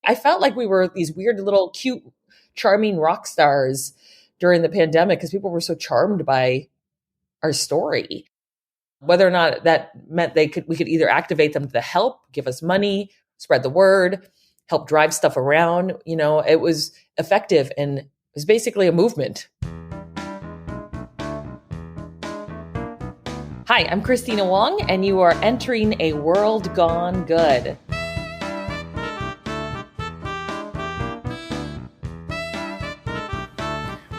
I felt like we were these weird little cute, charming rock stars during the pandemic because people were so charmed by our story. Whether or not that meant we could either activate them to help, give us money, spread the word, help drive stuff around. It was effective and it was basically a movement. Hi, I'm Kristina Wong, and you are entering a world gone good.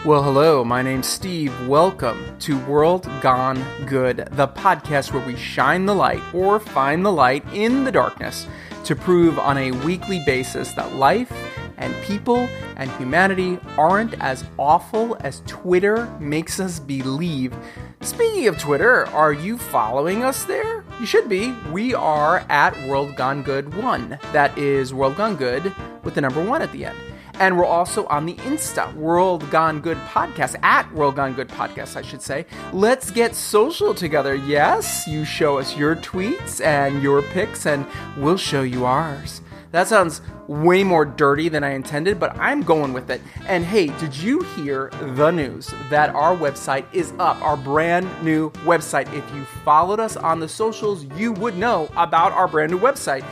Well, hello, my name's Steve. Welcome to World Gone Good, the podcast where we shine the light or find the light in the darkness to prove on a weekly basis that life and people and humanity aren't as awful as Twitter makes us believe. Speaking of Twitter, are you following us there? You should be. We are at World Gone Good 1. That is World Gone Good with the number 1 at the end. And we're also on the Insta, World Gone Good Podcast, at World Gone Good Podcast, I should say. Let's get social together. Yes, you show us your tweets and your pics, and we'll show you ours. That sounds way more dirty than I intended, but I'm going with it. And hey, did you hear the news that our website is up, our brand new website? If you followed us on the socials, you would know about our brand new website.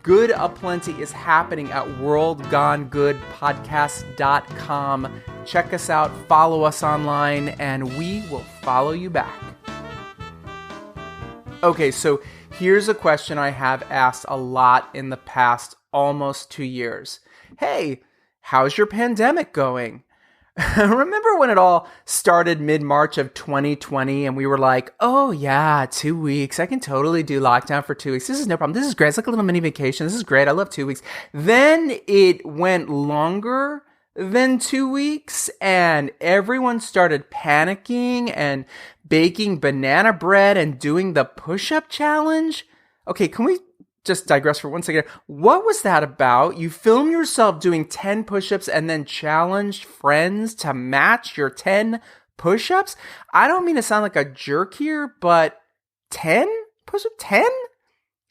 Good aplenty is happening at worldgonegoodpodcast.com. Check us out, follow us online, and we will follow you back. Okay, so here's a question I have asked a lot in the past almost 2 years. Hey, how's your pandemic going? Remember when it all started mid-March of 2020 and we were like, oh yeah, 2 weeks. I can totally do lockdown for 2 weeks. This is no problem. This is great. It's like a little mini vacation. This is great. I love 2 weeks. Then it went longer than 2 weeks and everyone started panicking and baking banana bread and doing the push-up challenge. Okay, can we just digress for 1 second? What was that about? You filmed yourself doing 10 push-ups and then challenged friends to match your 10 push-ups? I don't mean to sound like a jerk here, but 10 push-ups? 10?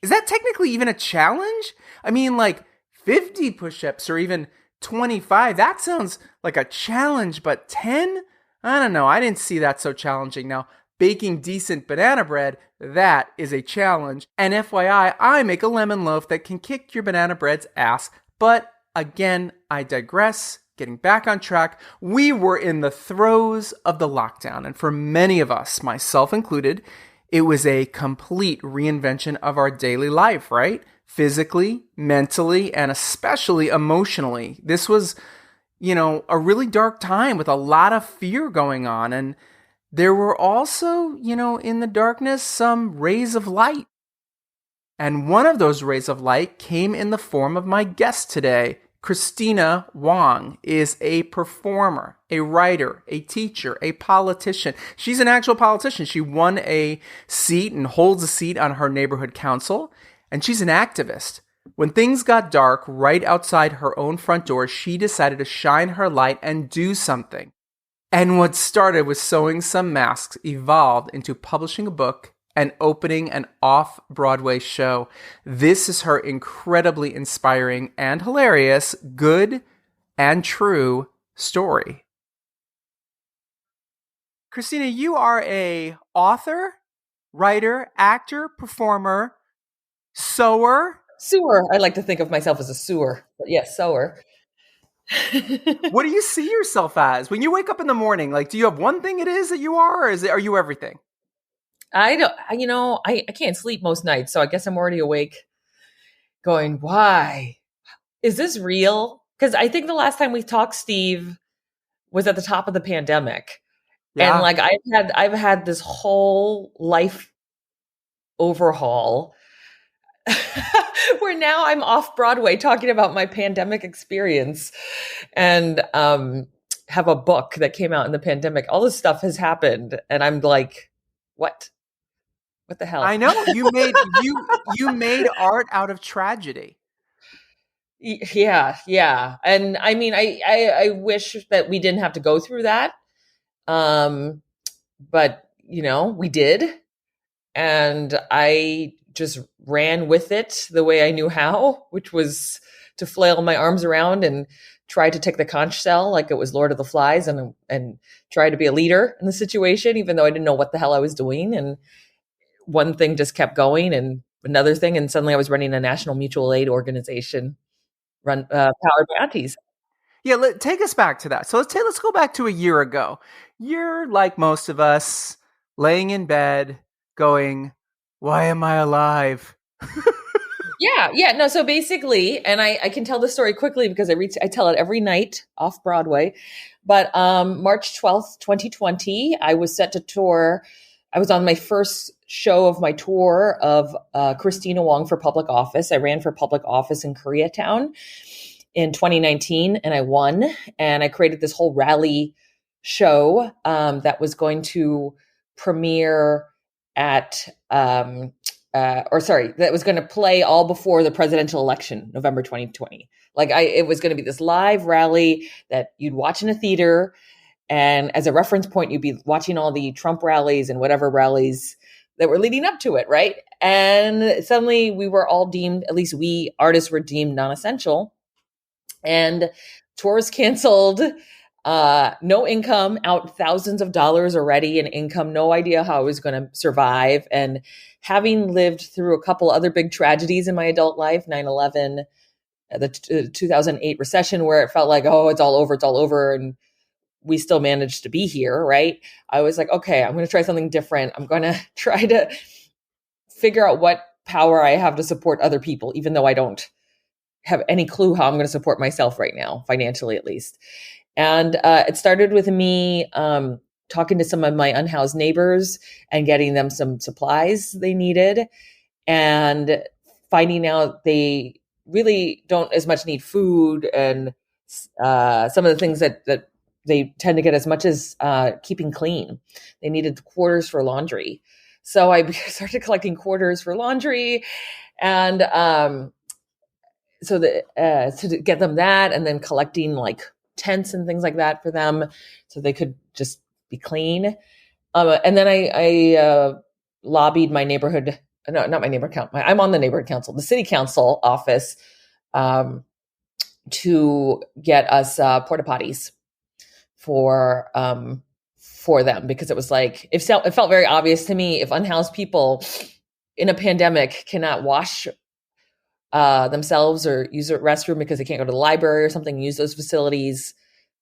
Is that technically even a challenge? I mean, like 50 push-ups or even 25. That sounds like a challenge, but 10? I don't know. I didn't see that so challenging. Now, baking decent banana bread, that is a challenge. And FYI, I make a lemon loaf that can kick your banana bread's ass. But again, I digress. Getting back on track, we were in the throes of the lockdown. And for many of us, myself included, it was a complete reinvention of our daily life, right? Physically, mentally, and especially emotionally. This was, a really dark time with a lot of fear going on. And there were also, in the darkness, some rays of light. And one of those rays of light came in the form of my guest today. Kristina Wong is a performer, a writer, a teacher, a politician. She's an actual politician. She won a seat and holds a seat on her neighborhood council. And she's an activist. When things got dark right outside her own front door, she decided to shine her light and do something. And what started with sewing some masks evolved into publishing a book and opening an off-Broadway show. This is her incredibly inspiring and hilarious, good and true story. Kristina, you are a author, writer, actor, performer, sewer. Sewer. I like to think of myself as a sewer, but yes, sewer. What do you see yourself as when you wake up in the morning? Like, do you have one thing it is that you are, or are you everything? I don't, I can't sleep most nights, so I guess I'm already awake going, why? Is this real? Because I think the last time we talked, Steve, was at the top of the pandemic. Yeah. And like I've had this whole life overhaul where now I'm off Broadway talking about my pandemic experience and have a book that came out in the pandemic. All this stuff has happened. And I'm like, what? What the hell? I know you made art out of tragedy. Yeah. And I mean, I wish that we didn't have to go through that. But we did. And I just ran with it the way I knew how, which was to flail my arms around and try to take the conch shell like it was Lord of the Flies, and try to be a leader in the situation, even though I didn't know what the hell I was doing. And one thing just kept going and another thing. And suddenly I was running a national mutual aid organization powered by aunties. Yeah, take us back to that. So let's go back to a year ago. You're like most of us, laying in bed, going, "Why am I alive?" Yeah. No, so basically, and I can tell the story quickly because I tell it every night off Broadway. But March 12th, 2020, I was set to tour. I was on my first show of my tour of Kristina Wong for public office. I ran for public office in Koreatown in 2019, and I won. And I created this whole rally show that was going to premiere at that was going to play all before the presidential election, November 2020. It was going to be this live rally that you'd watch in a theater. And as a reference point, you'd be watching all the Trump rallies and whatever rallies that were leading up to it, right? And suddenly we were all deemed, at least we artists were deemed non-essential. And tours canceled. No income, out thousands of dollars already in income, no idea how I was going to survive. And having lived through a couple other big tragedies in my adult life, 9/11, the 2008 recession, where it felt like, oh, it's all over. And we still managed to be here, right? I was like, okay, I'm going to try something different. I'm going to try to figure out what power I have to support other people, even though I don't have any clue how I'm going to support myself right now, financially at least. And it started with me talking to some of my unhoused neighbors and getting them some supplies they needed, and finding out they really don't as much need food and some of the things that they tend to get as much as keeping clean. They needed quarters for laundry. So I started collecting quarters for laundry, and to get them that, and then collecting like tents and things like that for them so they could just be clean. And then I lobbied my neighborhood, no, not my neighborhood council. I'm on the neighborhood council, the city council office, to get us porta potties for them, because it was like, it felt very obvious to me, if unhoused people in a pandemic cannot wash themselves or use a restroom because they can't go to the library or something, use those facilities,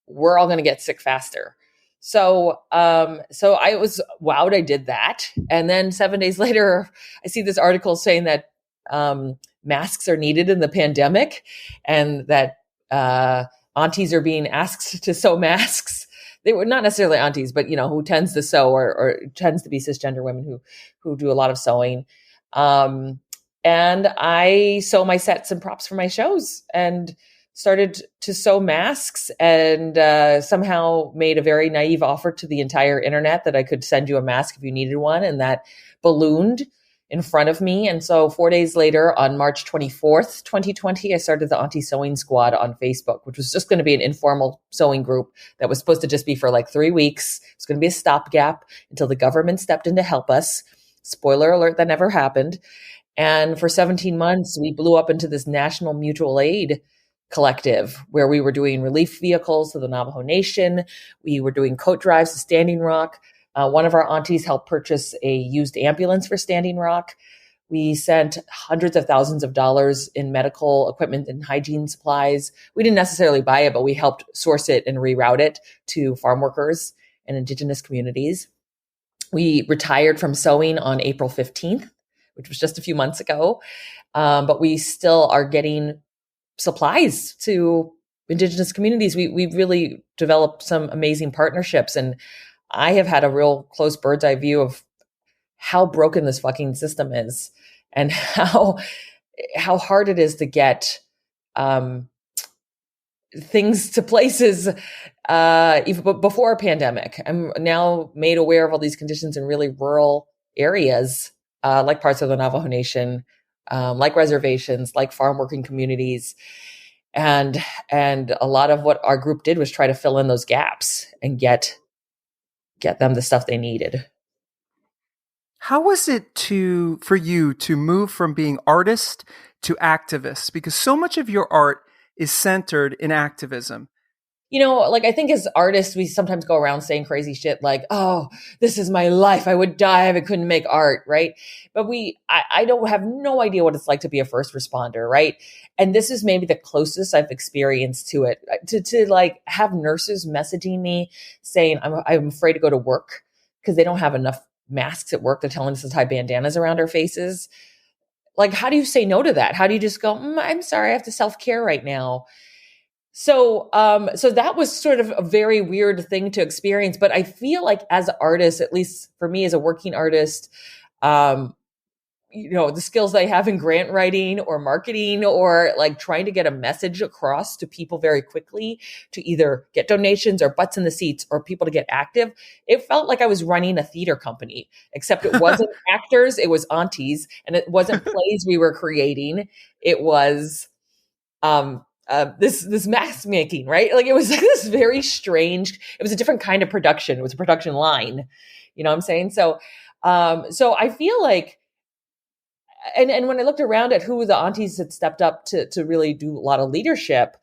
we're all going to get sick faster. So I was wowed I did that. And then 7 days later, I see this article saying that masks are needed in the pandemic, and that aunties are being asked to sew masks. They were not necessarily aunties, but who tends to sew, or tends to be cisgender women who do a lot of sewing. And I sew my sets and props for my shows, and started to sew masks, and somehow made a very naive offer to the entire internet that I could send you a mask if you needed one. And that ballooned in front of me. And so 4 days later, on March 24th, 2020, I started the Auntie Sewing Squad on Facebook, which was just going to be an informal sewing group that was supposed to just be for like 3 weeks. It's going to be a stopgap until the government stepped in to help us. Spoiler alert, that never happened. And for 17 months, we blew up into this national mutual aid collective where we were doing relief vehicles to the Navajo Nation. We were doing coat drives to Standing Rock. One of our aunties helped purchase a used ambulance for Standing Rock. We sent hundreds of thousands of dollars in medical equipment and hygiene supplies. We didn't necessarily buy it, but we helped source it and reroute it to farm workers and Indigenous communities. We retired from sewing on April 15th, which was just a few months ago. But we still are getting supplies to Indigenous communities. We've really developed some amazing partnerships. And I have had a real close bird's eye view of how broken this fucking system is, and how hard it is to get things to places even before a pandemic. I'm now made aware of all these conditions in really rural areas, like parts of the Navajo Nation, like reservations, like farm working communities. And a lot of what our group did was try to fill in those gaps and get them the stuff they needed. How was it for you to move from being artist to activist? Because so much of your art is centered in activism. Like I think as artists, we sometimes go around saying crazy shit like, oh, this is my life. I would die if I couldn't make art. Right. But I don't have no idea what it's like to be a first responder. Right. And this is maybe the closest I've experienced to it, to like have nurses messaging me saying, I'm afraid to go to work because they don't have enough masks at work. They're telling us to tie bandanas around our faces. Like, how do you say no to that? How do you just go, I'm sorry, I have to self-care right now? So that was sort of a very weird thing to experience. But I feel like as artists, at least for me as a working artist, um, the skills that I have in grant writing or marketing or like trying to get a message across to people very quickly to either get donations or butts in the seats or people to get active, it felt like I was running a theater company, except it wasn't actors, it was aunties, and it wasn't plays we were creating. It was this mask making, right? Like it was like this very strange, it was a different kind of production. It was a production line. You know what I'm saying? So I feel like, and when I looked around at who the aunties had stepped up to really do a lot of leadership,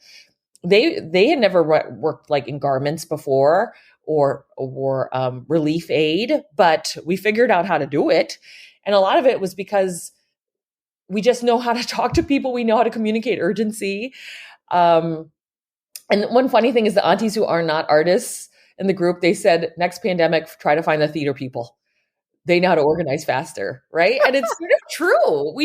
they had never worked like in garments before or relief aid, but we figured out how to do it. And a lot of it was because we just know how to talk to people. We know how to communicate urgency. And one funny thing is the aunties who are not artists in the group, they said next pandemic, try to find the theater people. They know how to organize faster, right? And it's sort of true.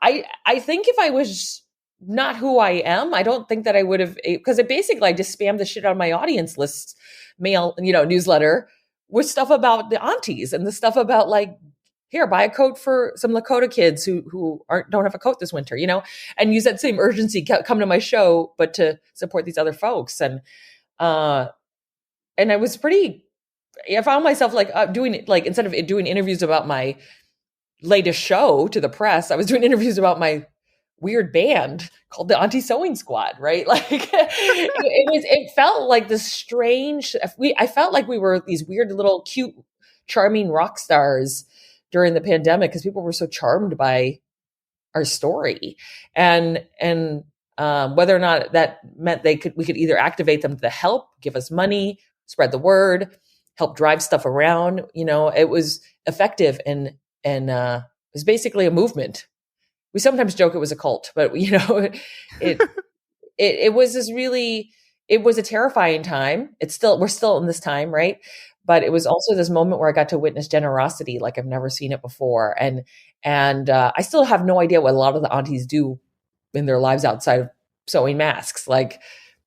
I think if I was not who I am, I don't think that I would have, because I just spammed the shit out of my audience list mail, newsletter with stuff about the aunties and the stuff about like, here, buy a coat for some Lakota kids who don't have a coat this winter, and use that same urgency, come to my show, but to support these other folks. And I found myself like doing like, instead of doing interviews about my latest show to the press, I was doing interviews about my weird band called the Auntie Sewing Squad, right? Like it felt like this strange, I felt like we were these weird little cute, charming rock stars during the pandemic because people were so charmed by our story. And whether or not that meant we could either activate them to help, give us money, spread the word, help drive stuff around, it was effective and it was basically a movement. We sometimes joke it was a cult, but it was it was a terrifying time. We're still in this time, right? But it was also this moment where I got to witness generosity like I've never seen it before. And I still have no idea what a lot of the aunties do in their lives outside of sewing masks. Like,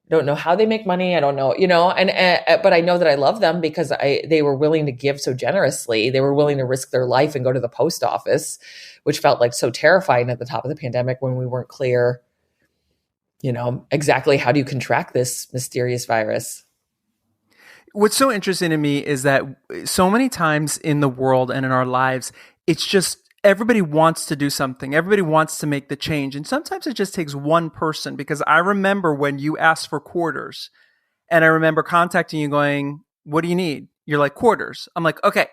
don't know how they make money. I don't know, but I know that I love them because they were willing to give so generously. They were willing to risk their life and go to the post office, which felt like so terrifying at the top of the pandemic when we weren't clear, exactly how do you contract this mysterious virus. What's so interesting to me is that so many times in the world and in our lives, it's just everybody wants to do something. Everybody wants to make the change. And sometimes it just takes one person, because I remember when you asked for quarters and I remember contacting you going, what do you need? You're like, quarters. I'm like, okay,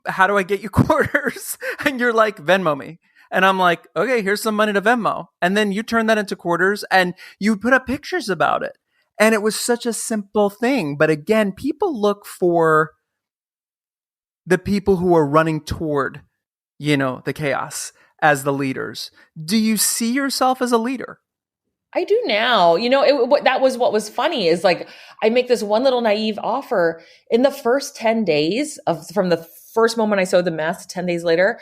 how do I get you quarters? And you're like, Venmo me. And I'm like, okay, here's some money to Venmo. And then you turn that into quarters and you put up pictures about it. And it was such a simple thing. But again, people look for the people who are running toward, the chaos as the leaders. Do you see yourself as a leader? I do now. That was what was funny is like, I make this one little naive offer in the first 10 days from the first moment I sewed the mask, 10 days later,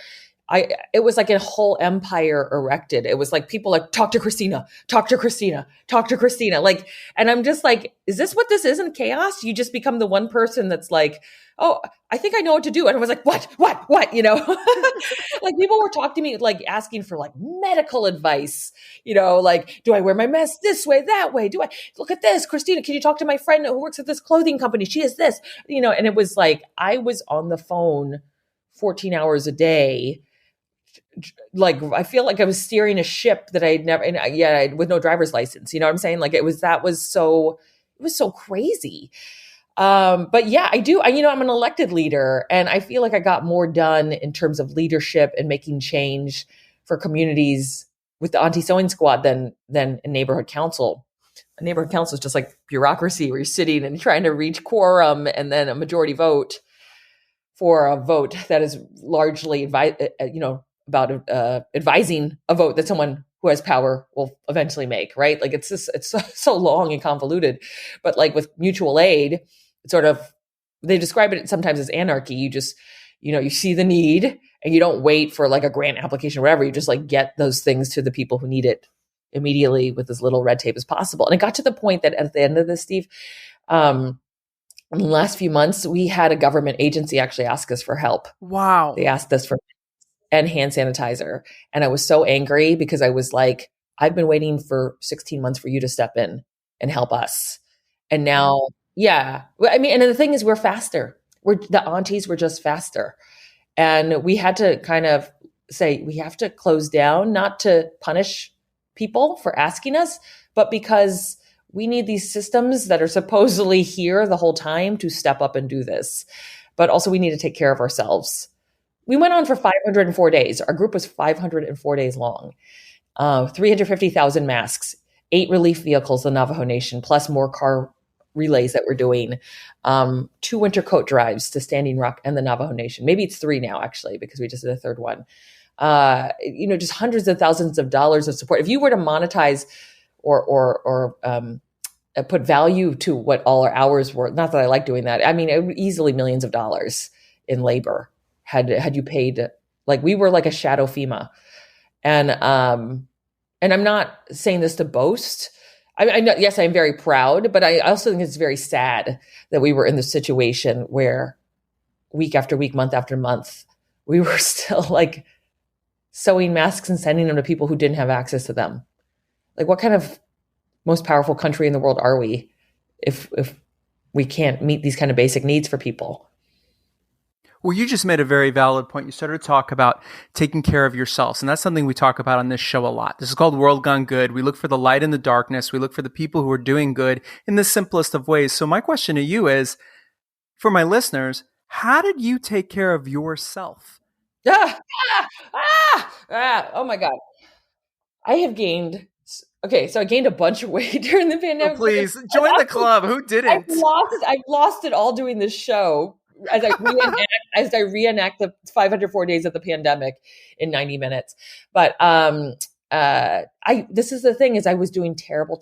it was like a whole empire erected. It was like people like, talk to Kristina, talk to Kristina, talk to Kristina. Like, and I'm just like, is this what this is in chaos? You just become the one person that's like, oh, I think I know what to do. And I was like, what? Like people were talking to me, like asking for like medical advice, like, do I wear my mask this way, that way? Do I look at this? Kristina, can you talk to my friend who works at this clothing company? She is this, and it was like, I was on the phone 14 hours a day. Like, I feel like I was steering a ship that I'd never, with no driver's license, you know what I'm saying? Like it was so crazy. But yeah, I do. I'm an elected leader, and I feel like I got more done in terms of leadership and making change for communities with the Auntie Sewing Squad than a neighborhood council. A neighborhood council is just like bureaucracy where you're sitting and trying to reach quorum and then a majority vote for a vote that is largely about advising a vote that someone who has power will eventually make, right? Like it's so long and convoluted. But like with mutual aid, it's sort of, they describe it sometimes as anarchy. You just, you see the need and you don't wait for like a grant application or whatever. You just like get those things to the people who need it immediately with as little red tape as possible. And it got to the point that at the end of this, Steve, in the last few months, we had a government agency actually ask us for help. Wow. They asked us for and hand sanitizer. And I was so angry because I was like, I've been waiting for 16 months for you to step in and help us. And now, yeah. I mean, and the thing is, we're faster. The aunties were just faster. And we had to kind of say, we have to close down, not to punish people for asking us, but because we need these systems that are supposedly here the whole time to step up and do this. But also we need to take care of ourselves. We went on for 504 days. Our group was 504 days long. 350,000 masks, 8 relief vehicles, the Navajo Nation, plus more car relays that we're doing, 2 winter coat drives to Standing Rock and the Navajo Nation. Maybe it's 3 now, actually, because we just did a third one. Just hundreds of thousands of dollars of support. If you were to monetize or put value to what all our hours were, not that I like doing that. I mean, it would easily millions of dollars in labor had you paid. Like, we were like a shadow FEMA. And I'm not saying this to boast. I know, yes, I'm very proud, but I also think it's very sad that we were in this situation where week after week, month after month, we were still like sewing masks and sending them to people who didn't have access to them. Like, what kind of most powerful country in the world are we if we can't meet these kind of basic needs for people? Well, you just made a very valid point. You started to talk about taking care of yourselves, and that's something we talk about on this show a lot. This is called World Gone Good. We look for the light in the darkness. We look for the people who are doing good in the simplest of ways. So my question to you is, for my listeners, how did you take care of yourself? Oh my God. I have gained, okay, so I gained a bunch of weight during the pandemic. Oh, please, join the club. Who didn't? I've lost it all doing this show as I reenact the 504 days of the pandemic in 90 minutes. But this is the thing, is I was doing terrible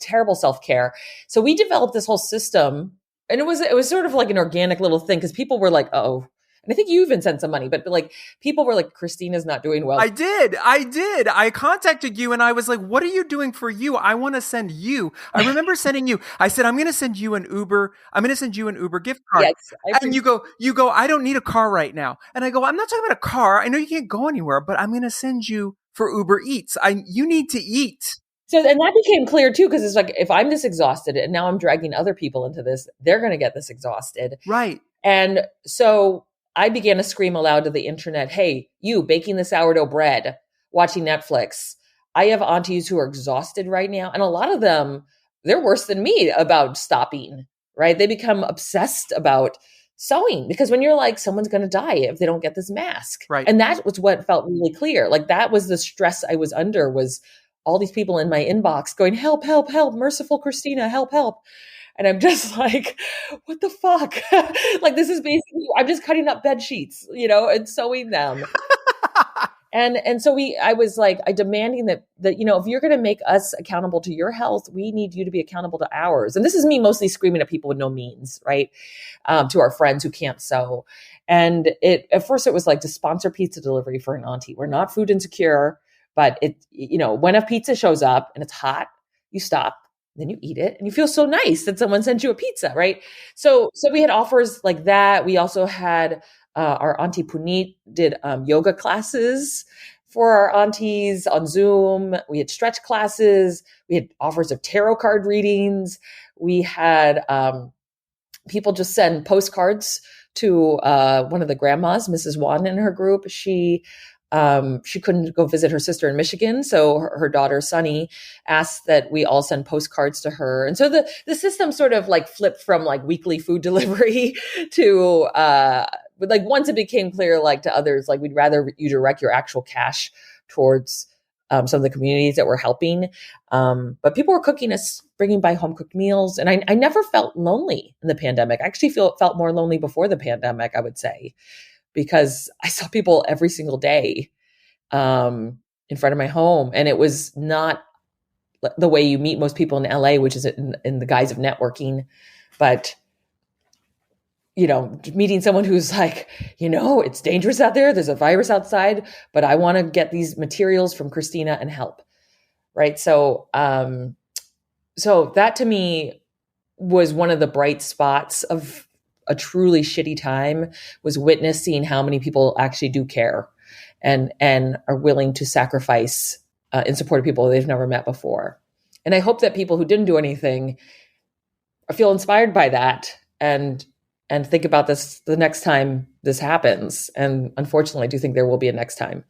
terrible self-care. So we developed this whole system, and it was sort of like an organic little thing, because people were like, oh. And I think you even sent some money, but like people were like, Kristina's not doing well. I did. I contacted you and I was like, what are you doing for you? I want to send you. I remember sending you. I said, I'm going to send you an Uber. I'm going to send you an Uber gift card. Yes, and you go, I don't need a car right now. And I go, I'm not talking about a car. I know you can't go anywhere, but I'm going to send you for Uber Eats. You need to eat. So, and that became clear too, because it's like, if I'm this exhausted and now I'm dragging other people into this, they're going to get this exhausted. Right. And so I began to scream aloud to the internet, hey, you baking the sourdough bread, watching Netflix. I have aunties who are exhausted right now. And a lot of them, they're worse than me about stopping, right? They become obsessed about sewing, because when you're like, someone's going to die if they don't get this mask. Right. And that was what felt really clear. Like, that was the stress I was under, was all these people in my inbox going, help, help, help, merciful Kristina, help, help. And I'm just like, what the fuck? Like, this is basically, I'm just cutting up bed sheets, and sewing them. and so I was like, demanding that, if you're going to make us accountable to your health, we need you to be accountable to ours. And this is me mostly screaming at people with no means, right? To our friends who can't sew. And at first it was like, to sponsor pizza delivery for an auntie. We're not food insecure, but when a pizza shows up and it's hot, you stop. Then you eat it and you feel so nice that someone sent you a pizza, right? So we had offers like that. We also had our auntie Puneet did yoga classes for our aunties on Zoom. We had stretch classes. We had offers of tarot card readings. We had people just send postcards to one of the grandmas, Mrs. Wan, in her group. She she couldn't go visit her sister in Michigan. So her daughter, Sunny, asked that we all send postcards to her. And so the system sort of like flipped from like weekly food delivery to, like once it became clear, like to others, like we'd rather you direct your actual cash towards some of the communities that we're helping. But people were cooking us, bringing by home cooked meals. And I never felt lonely in the pandemic. I actually felt more lonely before the pandemic, I would say, because I saw people every single day in front of my home. And it was not the way you meet most people in LA, which is in the guise of networking. But, meeting someone who's like, it's dangerous out there. There's a virus outside, but I want to get these materials from Kristina and help. Right. So that to me was one of the bright spots of a truly shitty time, was witnessing how many people actually do care and are willing to sacrifice in support of people they've never met before. And I hope that people who didn't do anything feel inspired by that and think about this the next time this happens. And unfortunately, I do think there will be a next time.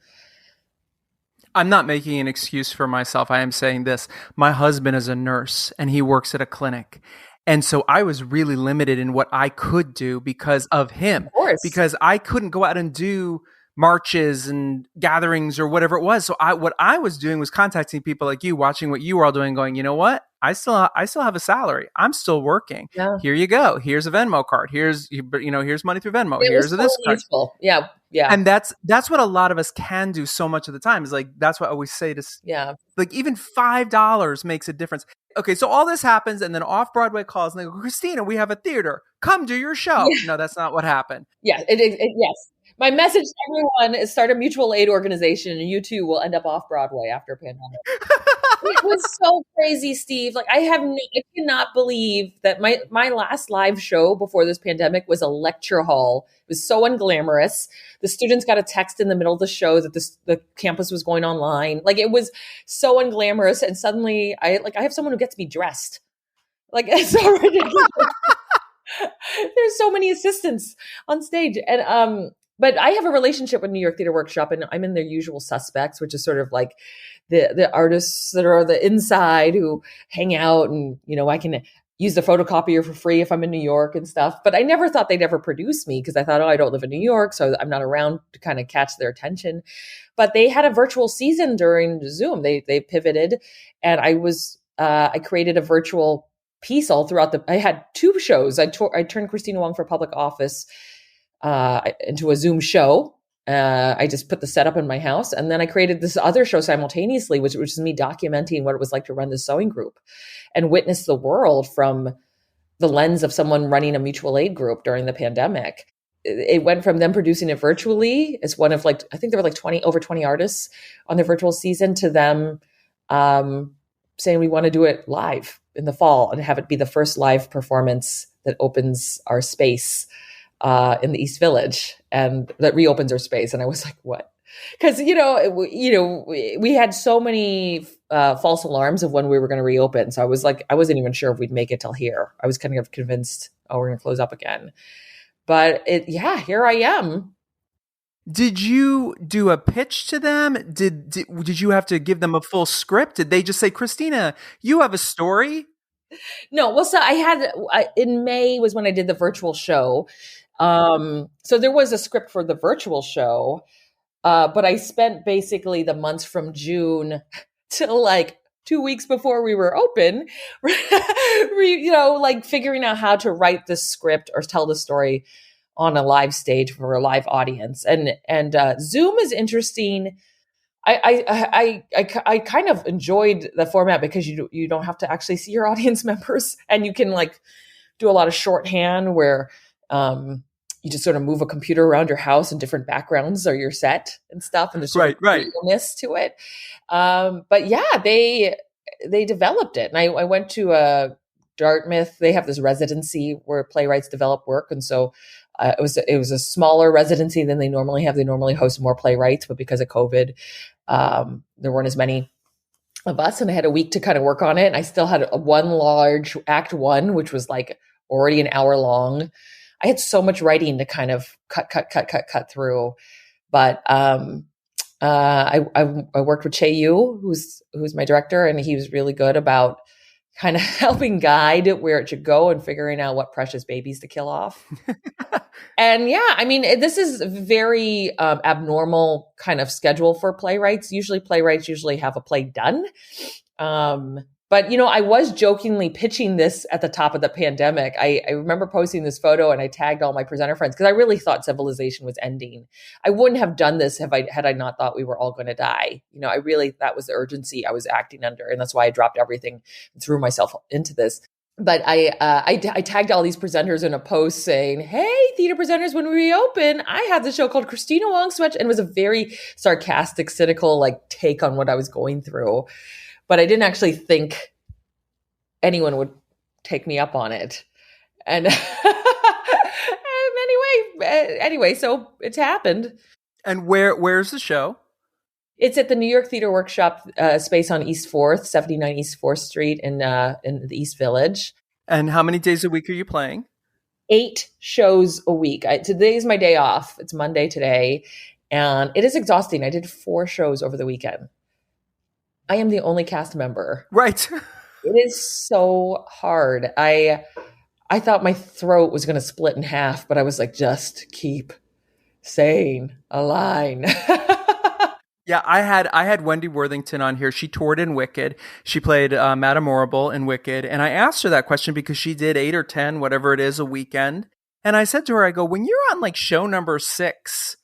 I'm not making an excuse for myself. I am saying this. My husband is a nurse and he works at a clinic. And so I was really limited in what I could do because of him. Of course. Because I couldn't go out and do marches and gatherings or whatever it was. So what I was doing was contacting people like you, watching what you were all doing, going, you know what? I still have a salary. I'm still working. Yeah. Here you go. Here's a Venmo card. Here's money through Venmo. Here's this card. Useful. Yeah. Yeah. And that's what a lot of us can do so much of the time, is like, that's what I always say to, like, even $5 makes a difference. Okay. So all this happens, and then off-Broadway calls and they go, Kristina, we have a theater. Come do your show. Yeah. No, that's not what happened. Yeah. Yes. My message to everyone is start a mutual aid organization and you too will end up off-Broadway after a pandemic. It was so crazy, Steve. Like I cannot believe that my last live show before this pandemic was a lecture hall. It was so unglamorous. The students got a text in the middle of the show that the campus was going online. Like it was so unglamorous. And suddenly I have someone who gets me dressed. Like it's so ridiculous. There's so many assistants on stage. And but I have a relationship with New York Theater Workshop, and I'm in their usual suspects, which is sort of like the artists that are the inside who hang out, and I can use the photocopier for free if I'm in New York and stuff. But I never thought they'd ever produce me because I thought, I don't live in New York, so I'm not around to kind of catch their attention. But they had a virtual season during Zoom. They pivoted, and I created a virtual piece all throughout I had 2 shows. I turned Kristina Wong for Public Office into a Zoom show. I just put the setup in my house, and then I created this other show simultaneously, which is me documenting what it was like to run the sewing group and witness the world from the lens of someone running a mutual aid group during the pandemic. It went from them producing it virtually as one of I think there were over 20 artists on the virtual season, to them saying we want to do it live in the fall and have it be the first live performance that opens our space in the East Village, and that reopens our space. And I was like, what? Because, we had so many false alarms of when we were going to reopen. So I was like, I wasn't even sure if we'd make it till here. I was kind of convinced, we're going to close up again. But here I am. Did you do a pitch to them? Did you have to give them a full script? Did they just say, Kristina, you have a story? No. Well, so in May was when I did the virtual show. So there was a script for the virtual show, but I spent basically the months from June till 2 weeks before we were open, figuring out how to write the script or tell the story on a live stage for a live audience. And Zoom is interesting. I kind of enjoyed the format because you don't have to actually see your audience members, and you can do a lot of shorthand where you just sort of move a computer around your house and different backgrounds are your set and stuff, and there's sort of realness to it. But yeah, they developed it, and I went to Dartmouth. They have this residency where playwrights develop work, and so it was a smaller residency than they normally have. They normally host more playwrights, but because of COVID, there weren't as many of us, and I had a week to kind of work on it. And I still had one large act 1, which was already an hour long. I had so much writing to kind of cut through, but I worked with Che Yu, who's my director, and he was really good about kind of helping guide where it should go and figuring out what precious babies to kill off. And yeah, I mean, this is very abnormal kind of schedule for playwrights. Usually playwrights usually have a play done. But, I was jokingly pitching this at the top of the pandemic. I remember posting this photo and I tagged all my presenter friends because I really thought civilization was ending. I wouldn't have done this had I not thought we were all going to die. That was the urgency I was acting under. And that's why I dropped everything and threw myself into this. But I tagged all these presenters in a post saying, "Hey, theater presenters, when we reopen, I have the show called Kristina Wong Sweatshop," and it was a very sarcastic, cynical take on what I was going through. But I didn't actually think anyone would take me up on it. And, anyway, so it's happened. And where's the show? It's at the New York Theater Workshop space on East 4th, 79 East 4th Street in the East Village. And how many days a week are you playing? 8 shows a week. Today's my day off. It's Monday today. And it is exhausting. I did 4 shows over the weekend. I am the only cast member. Right. It is so hard. I thought my throat was going to split in half, but I was like, just keep saying a line. Yeah, I had Wendy Worthington on here. She toured in Wicked. She played Madame Horrible in Wicked. And I asked her that question because she did 8 or 10, whatever it is, a weekend. And I said to her, I go, when you're on show number 6,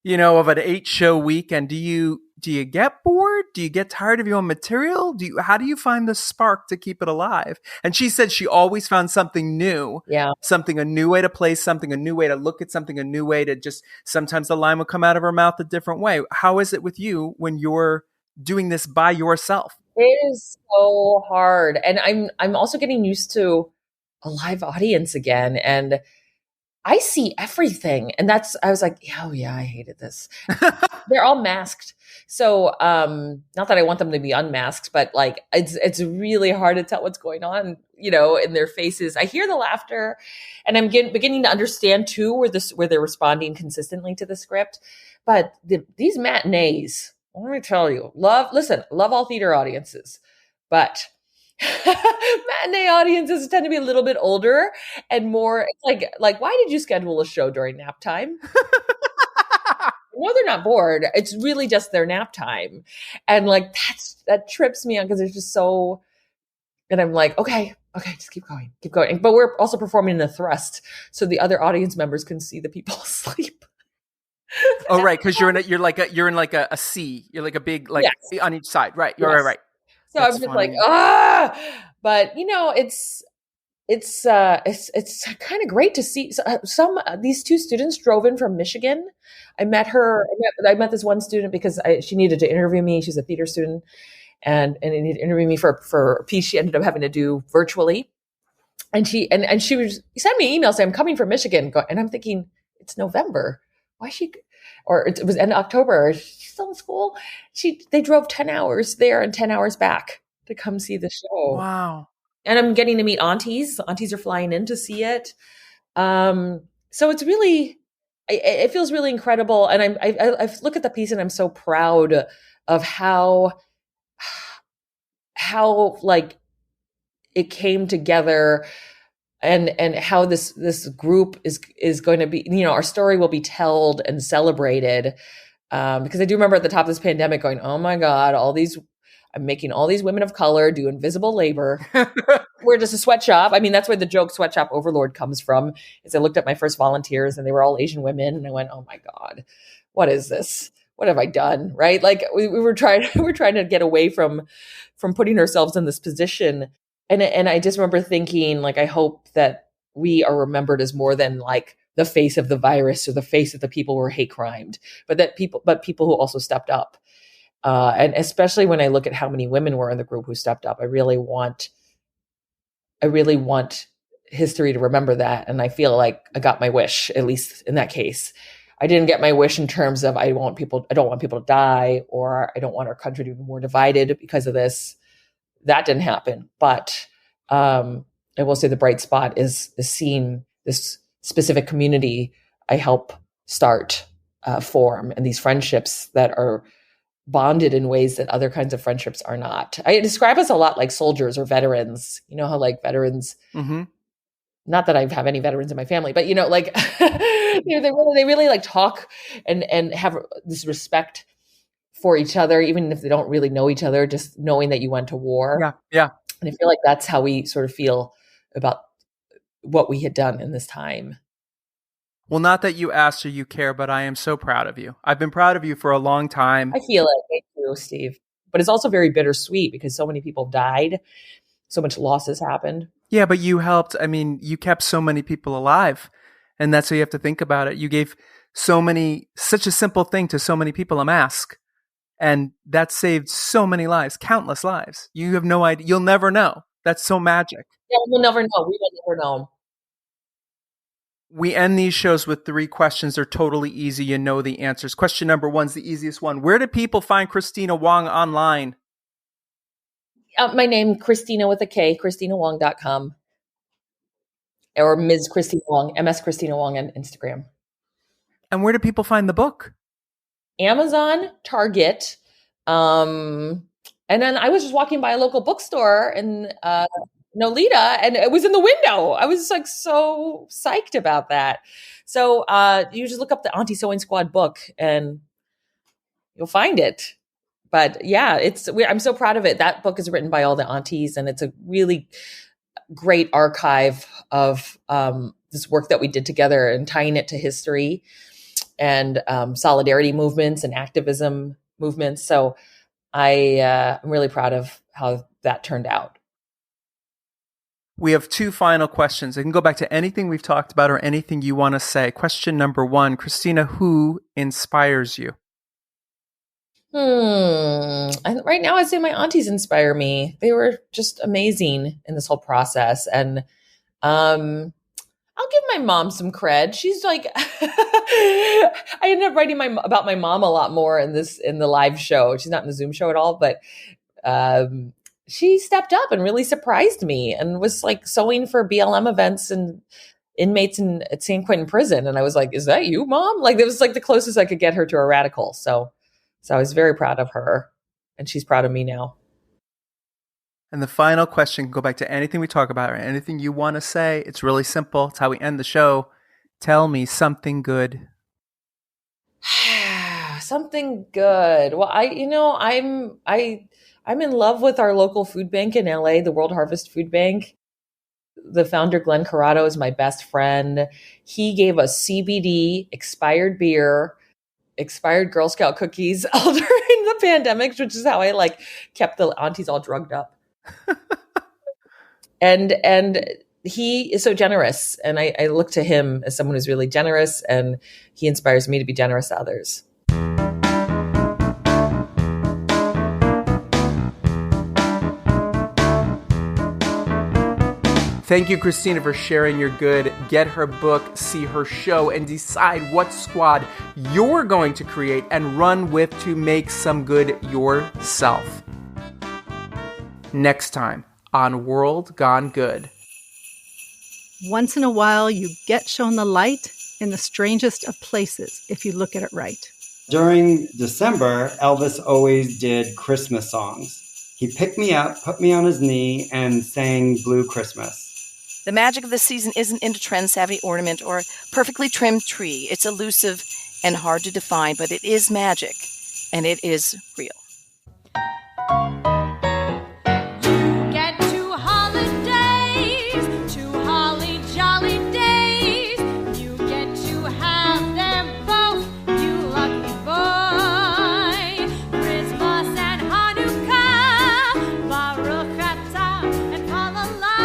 of an 8-show weekend, do you get bored? Do you get tired of your own material? How do you find the spark to keep it alive? And she said she always found something new. Yeah. Something, a new way to play something, a new way to look at something, a new way to just, sometimes the line will come out of her mouth a different way. How is it with you when you're doing this by yourself? It is so hard. And I'm also getting used to a live audience again. And I see everything. And I was like, oh yeah, I hated this. They're all masked. So, not that I want them to be unmasked, but it's really hard to tell what's going on, in their faces. I hear the laughter and I'm beginning to understand too, where they're responding consistently to the script. But these matinees, let me tell you, love all theater audiences, but matinee audiences tend to be a little bit older and more. It's like why did you schedule a show during nap time? No, they're not bored. It's really just their nap time, and that trips me on because it's just so. And I'm like, okay, just keep going. But we're also performing in the thrust, so the other audience members can see the people asleep. Oh, right, because you're in a C. You're like a big yes. On each side, right? You're yes. right. So that's I'm just funny. But it's kind of great to see these 2 students drove in from Michigan. I met this one student because she needed to interview me. She's a theater student and needed to interview me for a piece she ended up having to do virtually. And she sent me an email saying, I'm coming from Michigan. And I'm thinking, it's November. Why or it was end of October. She's still in school. They drove 10 hours there and 10 hours back to come see the show. Wow. And I'm getting to meet aunties. Aunties are flying in to see it. So it's really, it feels really incredible. And I look at the piece and I'm so proud of how it came together and how this group is going to be, our story will be told and celebrated. Because I do remember at the top of this pandemic going, oh my God, I'm making all these women of color do invisible labor. We're just a sweatshop. I mean, that's where the joke "Sweatshop Overlord" comes from. Is I looked at my first volunteers and they were all Asian women, and I went, "Oh my God, what is this? What have I done?" Right? We were trying to get away from putting ourselves in this position, and I just remember thinking, I hope that we are remembered as more than the face of the virus or the face of the people who were hate crimed, but people who also stepped up. And especially when I look at how many women were in the group who stepped up, I really want history to remember that. And I feel like I got my wish, at least in that case. I didn't get my wish in terms of I don't want people to die, or I don't want our country to be more divided because of this. That didn't happen. But I will say the bright spot is seeing this specific community I help start form, and these friendships that are bonded in ways that other kinds of friendships are not. I describe us a lot like soldiers or veterans. You know how like veterans, not that I have any veterans in my family, but like they really like talk and have this respect for each other, even if they don't really know each other, just knowing that you went to war. Yeah. Yeah. And I feel like that's how we sort of feel about what we had done in this time. Well, not that you asked or you care, but I am so proud of you. I've been proud of you for a long time. I feel it. Thank you, Steve. But it's also very bittersweet because so many people died. So much loss has happened. Yeah, but you helped. I mean, you kept so many people alive. And that's how you have to think about it. You gave such a simple thing to so many people, a mask. And that saved so many lives, countless lives. You have no idea. You'll never know. That's so magic. Yeah, we'll never know. We will never know. We end these shows with 3 questions. They're totally easy. You know the answers. Question number 1 is the easiest one. Where do people find Kristina Wong online? My name, Kristina with a K, KristinaWong.com. Or Ms. Kristina Wong, MS Kristina Wong on Instagram. And where do people find the book? Amazon, Target. And then I was just walking by a local bookstore in Nolita, and it was in the window. I was like so psyched about that. So you just look up the Auntie Sewing Squad book and you'll find it. But yeah, I'm so proud of it. That book is written by all the aunties, and it's a really great archive of this work that we did together and tying it to history and solidarity movements and activism movements. So I'm really proud of how that turned out. We have 2 final questions. I can go back to anything we've talked about or anything you want to say. Question number 1, Kristina, who inspires you? Right now, I'd say my aunties inspire me. They were just amazing in this whole process. And I'll give my mom some cred. She's like, I ended up writing about my mom a lot more in the live show. She's not in the Zoom show at all, but she stepped up and really surprised me and was like sewing for BLM events and inmates at San Quentin prison. And I was like, is that you, Mom? Like, it was like the closest I could get her to a radical. So I was very proud of her, and she's proud of me now. And the final question can go back to anything we talk about or anything you want to say. It's really simple. It's how we end the show. Tell me something good. Something good. Well, I'm in love with our local food bank in LA, the World Harvest Food Bank. The founder, Glenn Corrado, is my best friend. He gave us CBD, expired beer, expired Girl Scout cookies all during the pandemic, which is how I kept the aunties all drugged up. And he is so generous. And I look to him as someone who's really generous, and he inspires me to be generous to others. Thank you, Kristina, for sharing your good. Get her book, see her show, and decide what squad you're going to create and run with to make some good yourself. Next time on World Gone Good. Once in a while, you get shown the light in the strangest of places if you look at it right. During December, Elvis always did Christmas songs. He picked me up, put me on his knee, and sang Blue Christmas. The magic of the season isn't in a trend-savvy ornament or perfectly trimmed tree. It's elusive and hard to define, but it is magic, and it is real. You get 2 holidays, 2 holly jolly days. You get to have them both, you lucky boy. Christmas and Hanukkah, Baruch Atah and Palala.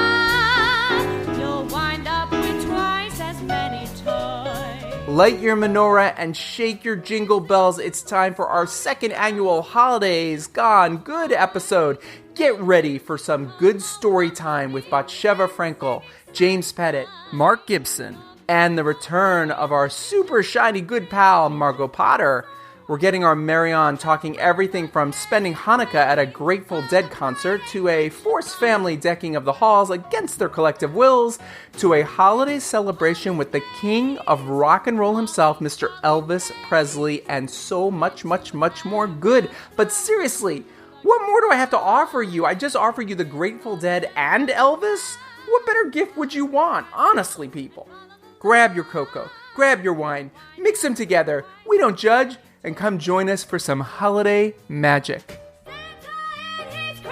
You'll wind up with twice as many toys. Light your menorah and shake your jingle bells. It's time for our 2nd annual Holidays Gone Good episode. Get ready for some good story time with Batsheva Frankel, James Pettit, Mark Gibson, and the return of our super shiny good pal, Margot Potter. We're getting our merry on, talking everything from spending Hanukkah at a Grateful Dead concert to a forced family decking of the halls against their collective wills to a holiday celebration with the king of rock and roll himself, Mr. Elvis Presley, and so much, much, much more good. But seriously, what more do I have to offer you? I just offer you the Grateful Dead and Elvis? What better gift would you want? Honestly, people. Grab your cocoa, grab your wine, mix them together. We don't judge. And come join us for some holiday magic.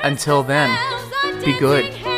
Until then, be good.